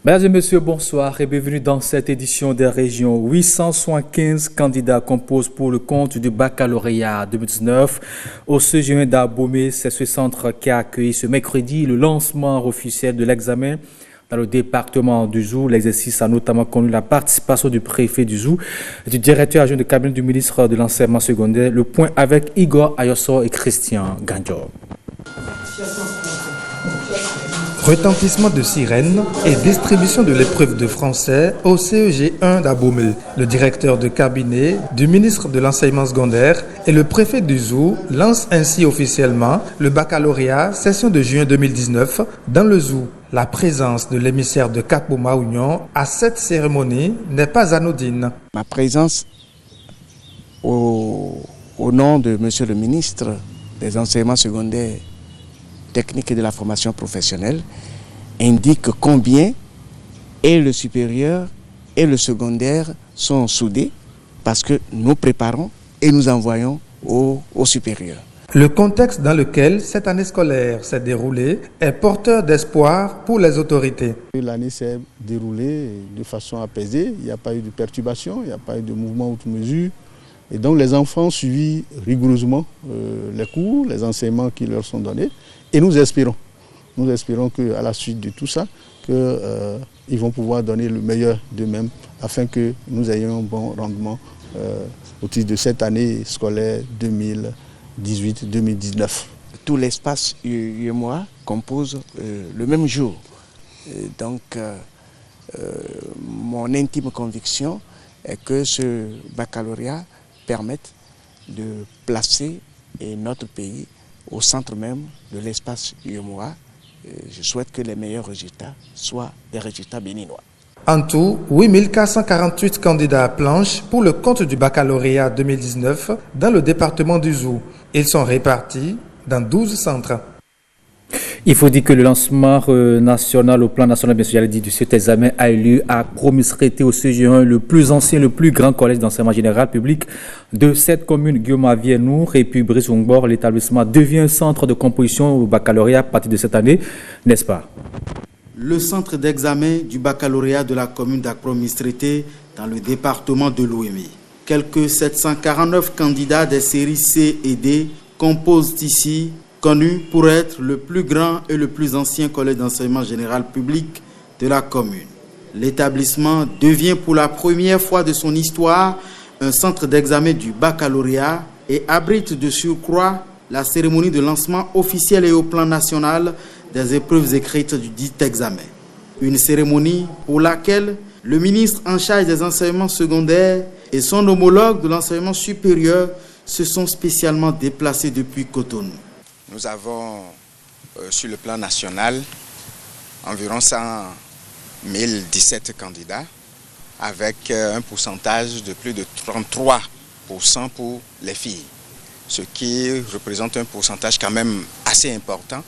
Mesdames et messieurs, bonsoir et bienvenue dans cette édition des régions. 875 candidats composent pour le compte du baccalauréat 2019. Au CGN d'Abomey, c'est ce centre qui a accueilli ce mercredi le lancement officiel de l'examen dans le département du Zou. L'exercice a notamment connu la participation du préfet du Zou, du directeur adjoint de cabinet du ministre de l'enseignement secondaire. Le point avec Igor Ayosso et Christian Ganjo. Retentissement de sirènes et distribution de l'épreuve de français au CEG 1 d'Abomey. Le directeur de cabinet du ministre de l'enseignement secondaire et le préfet du Zou lancent ainsi officiellement le baccalauréat session de juin 2019 dans le Zou. La présence de l'émissaire de Cap-Maounion à cette cérémonie n'est pas anodine. Ma présence au nom de monsieur le ministre des enseignements secondaires technique et de la formation professionnelle indique combien et le supérieur et le secondaire sont soudés parce que nous préparons et nous envoyons au supérieur. Le contexte dans lequel cette année scolaire s'est déroulée est porteur d'espoir pour les autorités. L'année s'est déroulée de façon apaisée, il n'y a pas eu de perturbation, il n'y a pas eu de mouvement outre mesure. Et donc les enfants suivent rigoureusement les cours, les enseignements qui leur sont donnés. Et nous espérons qu'à la suite de tout ça, ils vont pouvoir donner le meilleur d'eux-mêmes afin que nous ayons un bon rendement au titre de cette année scolaire 2018-2019. Tout l'espace UEMOA compose le même jour. Donc mon intime conviction est que ce baccalauréat permette de placer notre pays au centre même de l'espace UEMOA. Je souhaite que les meilleurs résultats soient des résultats béninois. En tout, 8448 candidats à planche pour le compte du baccalauréat 2019 dans le département du Zou. Ils sont répartis dans 12 centres. Il faut dire que le lancement national, au plan national, bien sûr, j'allais dire, de cet examen a eu lieu à Promisrété au CG1, le plus ancien, le plus grand collège d'enseignement général public de cette commune, Guillaume-Avier-Nour et puis Brice-Ongbor. L'établissement devient un centre de composition au baccalauréat à partir de cette année, n'est-ce pas? Le centre d'examen du baccalauréat de la commune d'Akpromisrété dans le département de l'Ouémé. Quelques 749 candidats des séries C et D composent ici, connu pour être le plus grand et le plus ancien collège d'enseignement général public de la commune. L'établissement devient pour la première fois de son histoire un centre d'examen du baccalauréat et abrite de surcroît la cérémonie de lancement officiel et au plan national des épreuves écrites du dit examen. Une cérémonie pour laquelle le ministre en charge des enseignements secondaires et son homologue de l'enseignement supérieur se sont spécialement déplacés depuis Cotonou. Nous avons, sur le plan national, environ 100 017 candidats, avec un pourcentage de plus de 33% pour les filles, ce qui représente un pourcentage quand même assez important,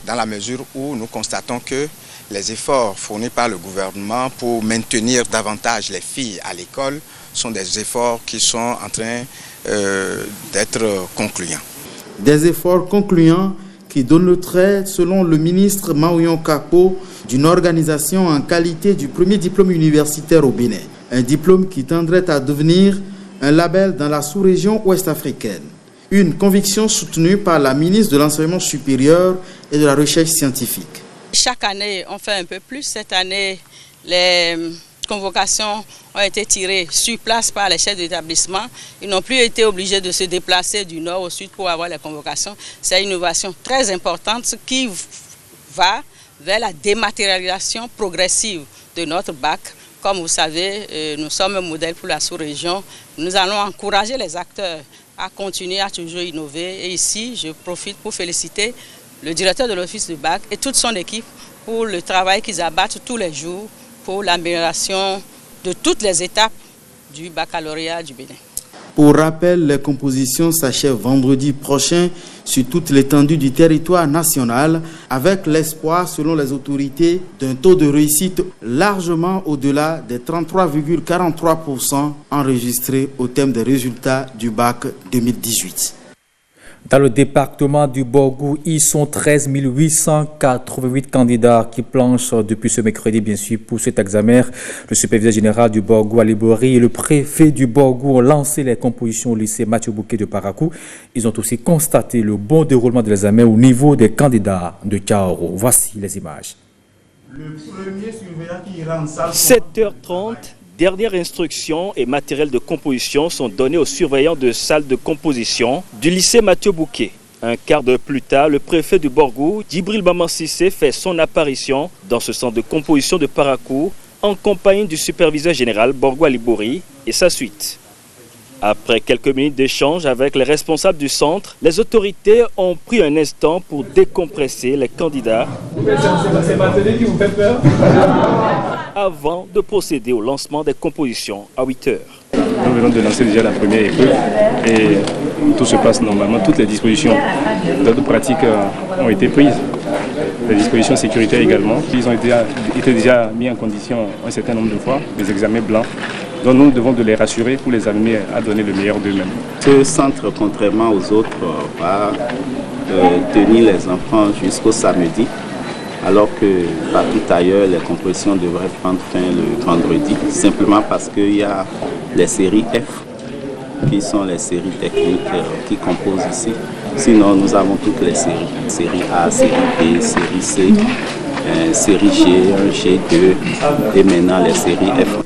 dans la mesure où nous constatons que les efforts fournis par le gouvernement pour maintenir davantage les filles à l'école sont des efforts qui sont en train d'être concluants. Des efforts concluants qui donnent le trait, selon le ministre Maouyon Kako, d'une organisation en qualité du premier diplôme universitaire au Bénin. Un diplôme qui tendrait à devenir un label dans la sous-région ouest-africaine. Une conviction soutenue par la ministre de l'Enseignement supérieur et de la Recherche scientifique. Chaque année, on fait un peu plus. Cette année, les convocations ont été tirées sur place par les chefs d'établissement. Ils n'ont plus été obligés de se déplacer du nord au sud pour avoir les convocations. C'est une innovation très importante qui va vers la dématérialisation progressive de notre bac. Comme vous savez, nous sommes un modèle pour la sous-région. Nous allons encourager les acteurs à continuer à toujours innover. Et ici, je profite pour féliciter le directeur de l'office du bac et toute son équipe pour le travail qu'ils abattent tous les jours pour l'amélioration de toutes les étapes du baccalauréat du Bénin. Pour rappel, les compositions s'achèvent vendredi prochain sur toute l'étendue du territoire national avec l'espoir, selon les autorités, d'un taux de réussite largement au-delà des 33,43% enregistrés au terme des résultats du bac 2018. Dans le département du Borgou, ils sont 13 888 candidats qui planchent depuis ce mercredi, bien sûr, pour cet examen. Le superviseur général du Borgou, Ali Bori, et le préfet du Borgou ont lancé les compositions au lycée Mathieu Bouquet de Parakou. Ils ont aussi constaté le bon déroulement de l'examen au niveau des candidats de Kaoro. Voici les images. Le premier surveillant qui rentre en salle... 7h30, dernières instructions et matériel de composition sont donnés aux surveillants de salle de composition du lycée Mathieu Bouquet. Un quart d'heure plus tard, le préfet du Borgou, Djibril Maman Sissé, fait son apparition dans ce centre de composition de Parakou en compagnie du superviseur général Borgou Ali Bori et sa suite. Après quelques minutes d'échange avec les responsables du centre, les autorités ont pris un instant pour décompresser les candidats avant de procéder au lancement des compositions à 8h. Nous venons de lancer déjà la première épreuve et tout se passe normalement. Toutes les dispositions d'ordre pratique ont été prises. Les dispositions sécuritaires également. Ils ont été déjà mis en condition un certain nombre de fois, des examens blancs. Donc nous devons de les rassurer pour les amener à donner le meilleur d'eux-mêmes. Ce centre, contrairement aux autres, va tenir les enfants jusqu'au samedi, alors que partout ailleurs, les compositions devraient prendre fin le vendredi, simplement parce qu'il y a les séries F, qui sont les séries techniques qui composent ici. Sinon, nous avons toutes les séries. Série A, série B, série C, série G1, G2 et maintenant les séries F.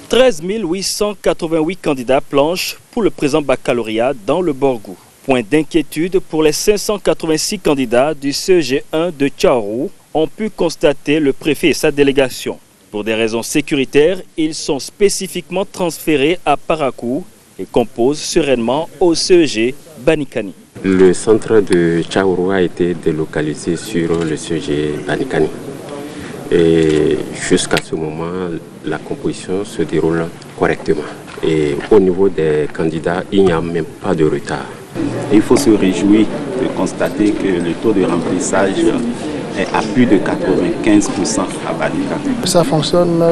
13 888 candidats planchent pour le présent baccalauréat dans le Borgou. Point d'inquiétude pour les 586 candidats du CEG1 de Tchaorou, ont pu constater le préfet et sa délégation. Pour des raisons sécuritaires, ils sont spécifiquement transférés à Parakou et composent sereinement au CEG Banikani. Le centre de Tchaorou a été délocalisé sur le CEG Banikani. Et jusqu'à ce moment, la composition se déroule correctement. Et au niveau des candidats, il n'y a même pas de retard. Il faut se réjouir de constater que le taux de remplissage est à plus de 95% à Banika. Ça fonctionne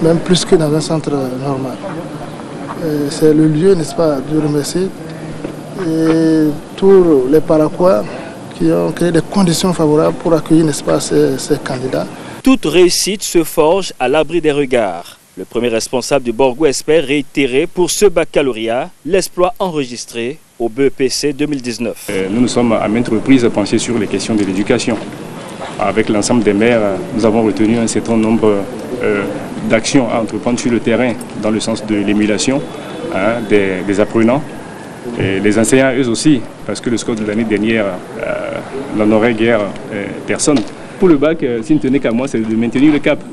même plus que dans un centre normal. C'est le lieu, n'est-ce pas, de remercier et tous les Paraquois qui ont créé des conditions favorables pour accueillir, n'est-ce pas, ces candidats. Toute réussite se forge à l'abri des regards. Le premier responsable du Borgou espère réitérer pour ce baccalauréat l'exploit enregistré au BEPC 2019. Nous nous sommes à maintes reprises penchés sur les questions de l'éducation. Avec l'ensemble des maires, nous avons retenu un certain nombre d'actions à entreprendre sur le terrain dans le sens de l'émulation des apprenants et les enseignants eux aussi, parce que le score de l'année dernière n'honorait guère personne. Pour le bac, s'il ne tenait qu'à moi, c'est de maintenir le cap.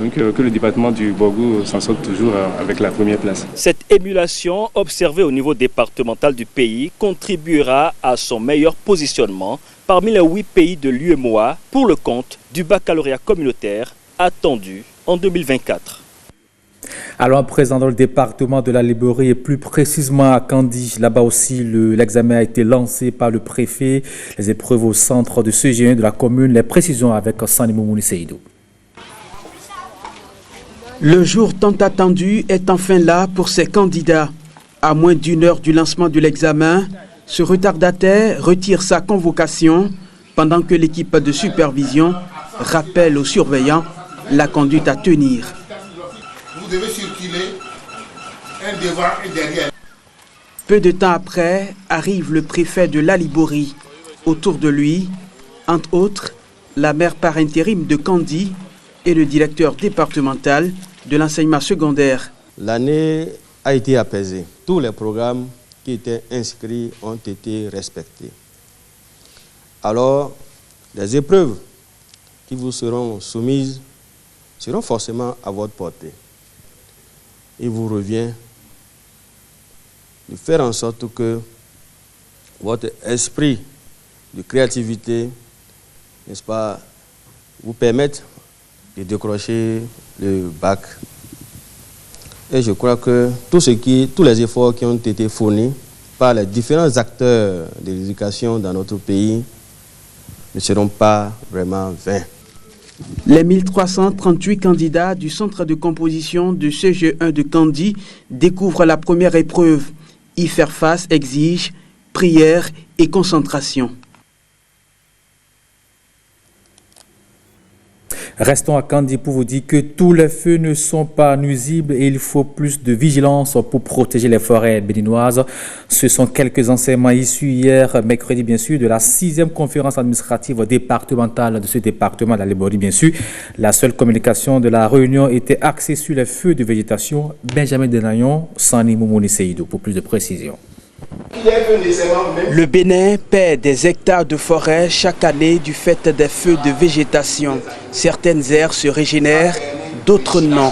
Donc que le département du Borgou s'en sorte toujours avec la première place. Cette émulation observée au niveau départemental du pays contribuera à son meilleur positionnement parmi les 8 pays de l'UEMOA pour le compte du baccalauréat communautaire attendu en 2024. Alors, à présent dans le département de la Libérie et plus précisément à Kandi, là-bas aussi l'examen a été lancé par le préfet. Les épreuves au centre de CEG1 de la commune, les précisions avec Sanimo Mouniseïdou. Le jour tant attendu est enfin là pour ces candidats. À moins d'une heure du lancement de l'examen, ce retardataire retire sa convocation pendant que l'équipe de supervision rappelle aux surveillants la conduite à tenir. Vous devez circuler un devant et derrière. Peu de temps après, arrive le préfet de l'Alibori. Autour de lui, entre autres, la maire par intérim de Kandi et le directeur départemental de l'enseignement secondaire. L'année a été apaisée. Tous les programmes qui étaient inscrits ont été respectés. Alors, les épreuves qui vous seront soumises seront forcément à votre portée. Il vous revient de faire en sorte que votre esprit de créativité, n'est-ce pas, vous permette de décrocher le bac. Et je crois que tous les efforts qui ont été fournis par les différents acteurs de l'éducation dans notre pays ne seront pas vraiment vains. Les 1338 candidats du centre de composition de CEG1 de Kandi découvrent la première épreuve. Y faire face exige prière et concentration. Restons à Kandi pour vous dire que tous les feux ne sont pas nuisibles et il faut plus de vigilance pour protéger les forêts béninoises. Ce sont quelques enseignements issus hier, mercredi bien sûr, de la 6e conférence administrative départementale de ce département de la Liborie bien sûr. La seule communication de la réunion était axée sur les feux de végétation. Benjamin Denayon, Sani Moumouni Seydou pour plus de précisions. Le Bénin perd des hectares de forêt chaque année du fait des feux de végétation. Certaines aires se régénèrent, d'autres non.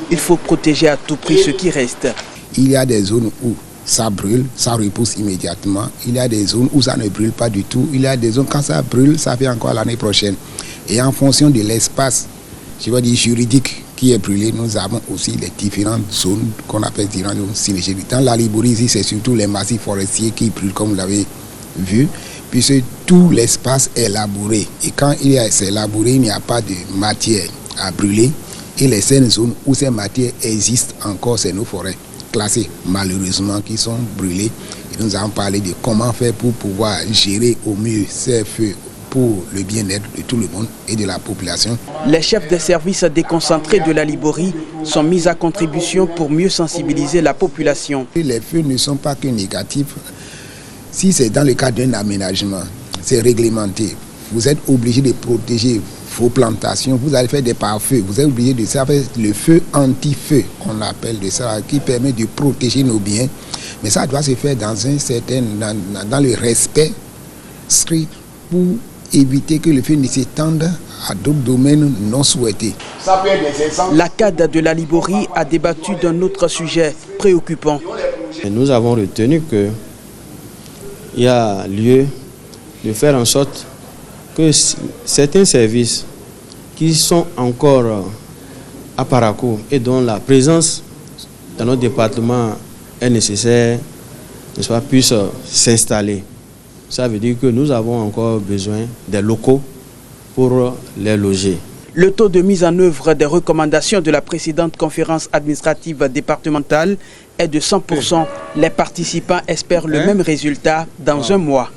Il faut protéger à tout prix ce qui reste. Il y a des zones où ça brûle, ça repousse immédiatement. Il y a des zones où ça ne brûle pas du tout. Il y a des zones quand ça brûle, ça fait encore l'année prochaine. Et en fonction de l'espace, je vais dire juridique, qui est brûlé, nous avons aussi les différentes zones qu'on appelle différentes zones synergétiques. Dans la Liborie, ici, c'est surtout les massifs forestiers qui brûlent, comme vous l'avez vu, puisque tout l'espace est labouré. Et quand c'est labouré, il n'y a pas de matière à brûler. Et les seules zones où ces matières existent encore, c'est nos forêts classées, malheureusement, qui sont brûlées. Et nous avons parlé de comment faire pour pouvoir gérer au mieux ces feux pour le bien-être de tout le monde et de la population. Les chefs des services déconcentrés de la Liborie sont mis à contribution pour mieux sensibiliser la population. Les feux ne sont pas que négatifs. Si c'est dans le cadre d'un aménagement, c'est réglementé. Vous êtes obligé de protéger vos plantations. Vous allez faire des pare-feux. Vous êtes obligé de faire le feu anti-feu, on appelle de ça, qui permet de protéger nos biens. Mais ça doit se faire dans le respect strict pour éviter que le feu ne s'étende à d'autres domaines non souhaités. La CAD de la Liborie a débattu d'un autre sujet préoccupant. Et nous avons retenu qu'il y a lieu de faire en sorte que certains services qui sont encore à Parakou et dont la présence dans notre département est nécessaire, puissent s'installer. Ça veut dire que nous avons encore besoin des locaux pour les loger. Le taux de mise en œuvre des recommandations de la précédente conférence administrative départementale est de 100%. Les participants espèrent le même résultat dans un mois.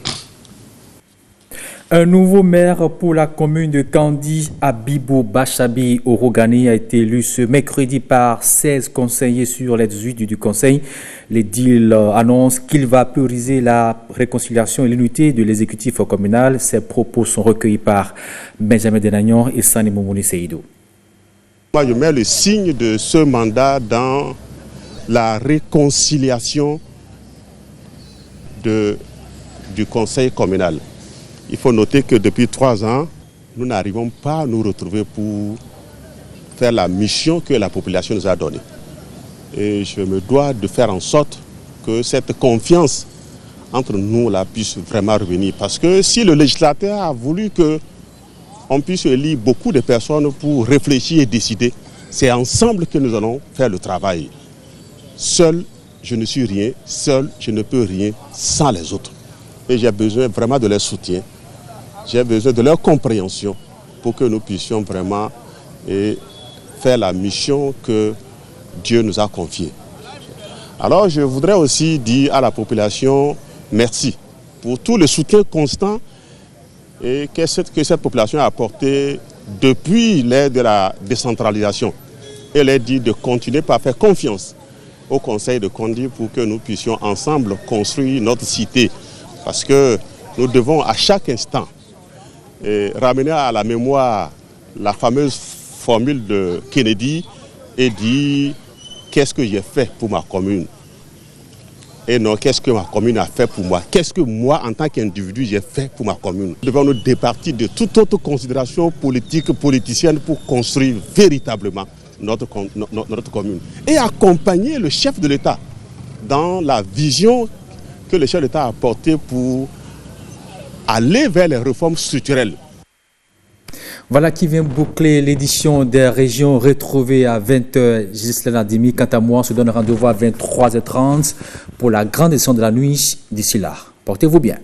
Un nouveau maire pour la commune de Kandi, Abibou Bachabi Orogani, a été élu ce mercredi par 16 conseillers sur les 18 du conseil. L'édile annonce qu'il va prioriser la réconciliation et l'unité de l'exécutif communal. Ces propos sont recueillis par Benjamin Denagnon et Sani Moumouni Seydou. Moi, je mets le signe de ce mandat dans la réconciliation du conseil communal. Il faut noter que depuis 3 ans, nous n'arrivons pas à nous retrouver pour faire la mission que la population nous a donnée. Et je me dois de faire en sorte que cette confiance entre nous là puisse vraiment revenir. Parce que si le législateur a voulu qu'on puisse élire beaucoup de personnes pour réfléchir et décider, c'est ensemble que nous allons faire le travail. Seul, je ne suis rien. Seul, je ne peux rien sans les autres. Et j'ai besoin vraiment de leur soutien. J'ai besoin de leur compréhension pour que nous puissions vraiment faire la mission que Dieu nous a confiée. Alors je voudrais aussi dire à la population merci pour tout le soutien constant que cette population a apporté depuis l'ère de la décentralisation. Et elle a dit de continuer par faire confiance au conseil de Kandi pour que nous puissions ensemble construire notre cité. Parce que nous devons à chaque instant ramener à la mémoire la fameuse formule de Kennedy et dire qu'est-ce que j'ai fait pour ma commune et non qu'est-ce que ma commune a fait pour moi. Qu'est-ce que moi en tant qu'individu j'ai fait pour ma commune. Nous devons nous départir de toute autre considération politique, politicienne pour construire véritablement notre commune et accompagner le chef de l'État dans la vision que le chef de l'État a apportée pour aller vers les réformes structurelles. Voilà qui vient boucler l'édition des régions retrouvées à 20h. Gislaine Adimi, quant à moi, on se donne rendez-vous à 23h30 pour la grande édition de la nuit. D'ici là, portez-vous bien.